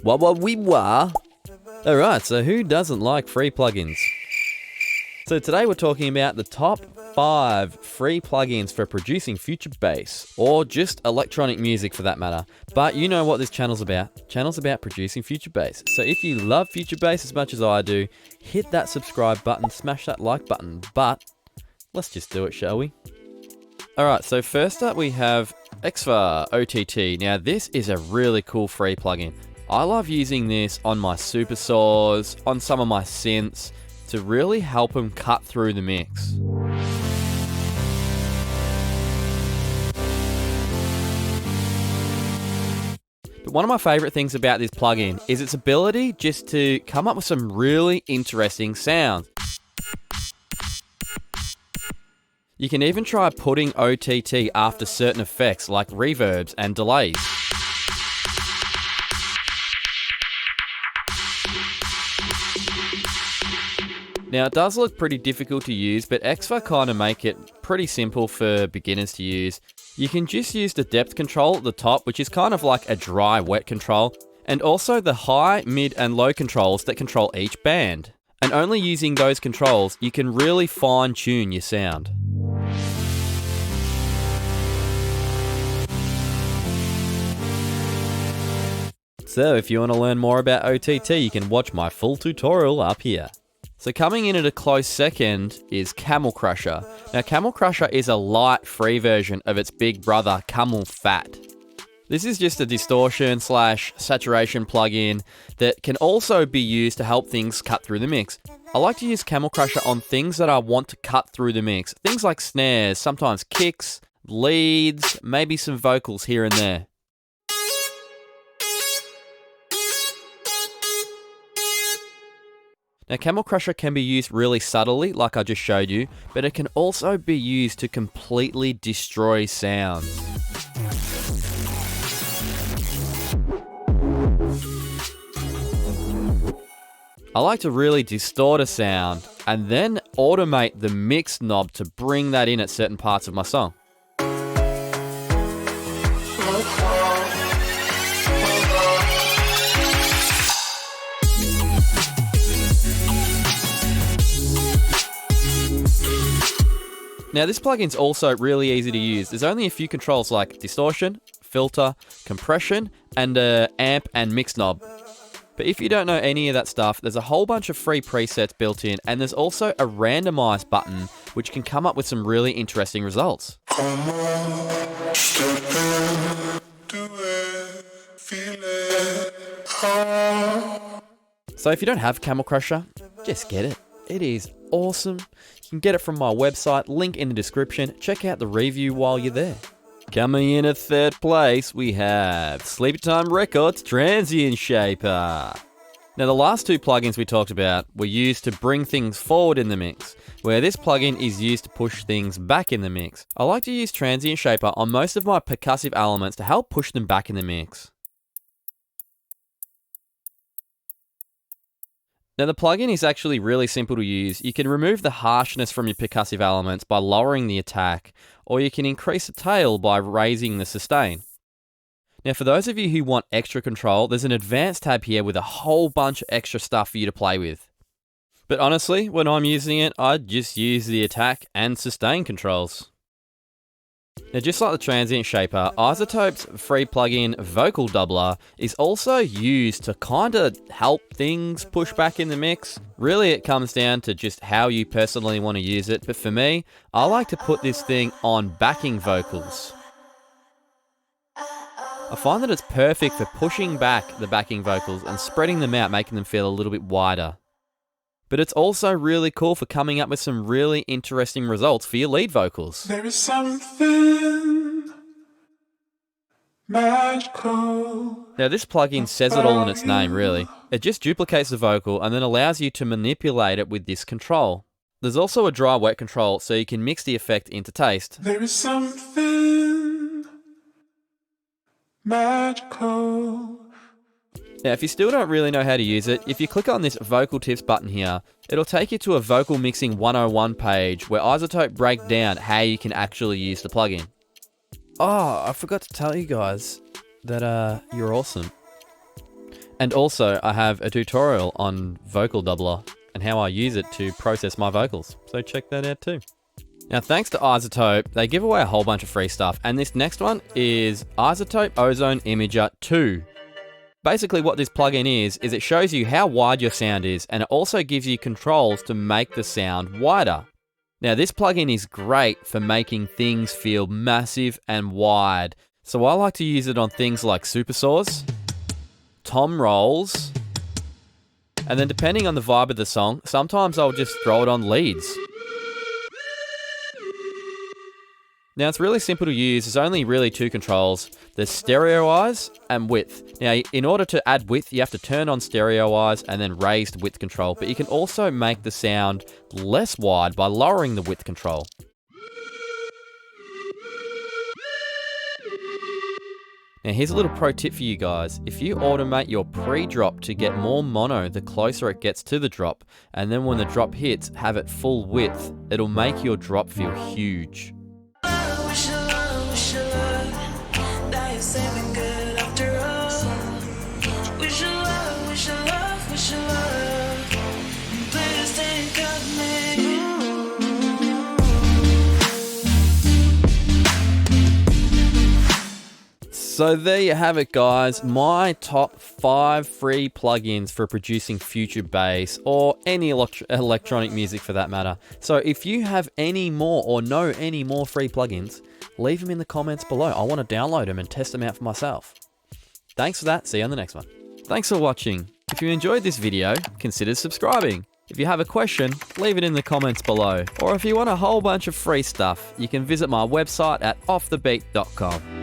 Wah. Alright, so who doesn't like free plugins? So today we're talking about the top 5 free plugins for producing future bass, or just electronic music for that matter. But you know what this channel's about. Channel's about producing future bass. So if you love future bass as much as I do, hit that subscribe button, smash that like button. But let's just do it, shall we? Alright, so first up we have Xfer OTT. Now this is a really cool free plugin. I love using this on my super saws, on some of my synths, to really help them cut through the mix. But one of my favorite things about this plugin is its ability just to come up with some really interesting sounds. You can even try putting OTT after certain effects like reverbs and delays. Now it does look pretty difficult to use, but Xfer kind of make it pretty simple for beginners to use. You can just use the depth control at the top, which is kind of like a dry wet control, and also the high, mid and low controls that control each band. And only using those controls, you can really fine tune your sound. So if you want to learn more about OTT, you can watch my full tutorial up here. So coming in at a close second is Camel Crusher. Now Camel Crusher is a light free version of its big brother Camel Fat. This is just a distortion / saturation plugin that can also be used to help things cut through the mix. I like to use Camel Crusher on things that I want to cut through the mix. Things like snares, sometimes kicks, leads, maybe some vocals here and there. Now Camel Crusher can be used really subtly, like I just showed you, but it can also be used to completely destroy sounds. I like to really distort a sound and then automate the mix knob to bring that in at certain parts of my song. Now this plugin's also really easy to use. There's only a few controls like distortion, filter, compression, and a amp and mix knob. But if you don't know any of that stuff, there's a whole bunch of free presets built in, and there's also a randomize button which can come up with some really interesting results. Come on, step in, do it, feel it, So if you don't have Camel Crusher, just get it. It is awesome. You can get it from my website, link in the description. Check out the review while you're there. Coming in at third place, we have Time Records Transient Shaper. Now the last two plugins we talked about were used to bring things forward in the mix, where this plugin is used to push things back in the mix. I like to use Transient Shaper on most of my percussive elements to help push them back in the mix. Now the plugin is actually really simple to use. You can remove the harshness from your percussive elements by lowering the attack, or you can increase the tail by raising the sustain. Now for those of you who want extra control, there's an advanced tab here with a whole bunch of extra stuff for you to play with. But honestly, when I'm using it, I just use the attack and sustain controls. Now just like the Transient Shaper, Izotope's free plugin Vocal Doubler is also used to kinda help things push back in the mix. Really it comes down to just how you personally want to use it, but for me, I like to put this thing on backing vocals. I find that it's perfect for pushing back the backing vocals and spreading them out, making them feel a little bit wider. But it's also really cool for coming up with some really interesting results for your lead vocals. There is something magical. Now this plugin says it all in its name, really. It just duplicates the vocal and then allows you to manipulate it with this control. There's also a dry wet control so you can mix the effect into taste. There is something magical. Now, if you still don't really know how to use it, if you click on this vocal tips button here, it'll take you to a vocal mixing 101 page where Izotope breaks down how you can actually use the plugin. Oh, I forgot to tell you guys that you're awesome. And also, I have a tutorial on Vocal Doubler and how I use it to process my vocals. So check that out too. Now, thanks to Izotope, they give away a whole bunch of free stuff. And this next one is Izotope Ozone Imager 2. Basically what this plugin is it shows you how wide your sound is, and it also gives you controls to make the sound wider. Now, this plugin is great for making things feel massive and wide. So I like to use it on things like supersaws, tom rolls, and then depending on the vibe of the song, sometimes I'll just throw it on leads. Now, it's really simple to use. There's only really two controls. There's stereoize and width. Now, in order to add width, you have to turn on stereoize and then raised width control. But you can also make the sound less wide by lowering the width control. Now, here's a little pro tip for you guys. If you automate your pre-drop to get more mono the closer it gets to the drop, and then when the drop hits, have it full width, it'll make your drop feel huge. So there you have it, guys. My top 5 free plugins for producing future bass or any electronic music for that matter. So if you have any more or know any more free plugins, leave them in the comments below. I want to download them and test them out for myself. Thanks for that. See you on the next one. Thanks for watching. If you enjoyed this video, consider subscribing. If you have a question, leave it in the comments below. Or if you want a whole bunch of free stuff, you can visit my website at offthebeat.com.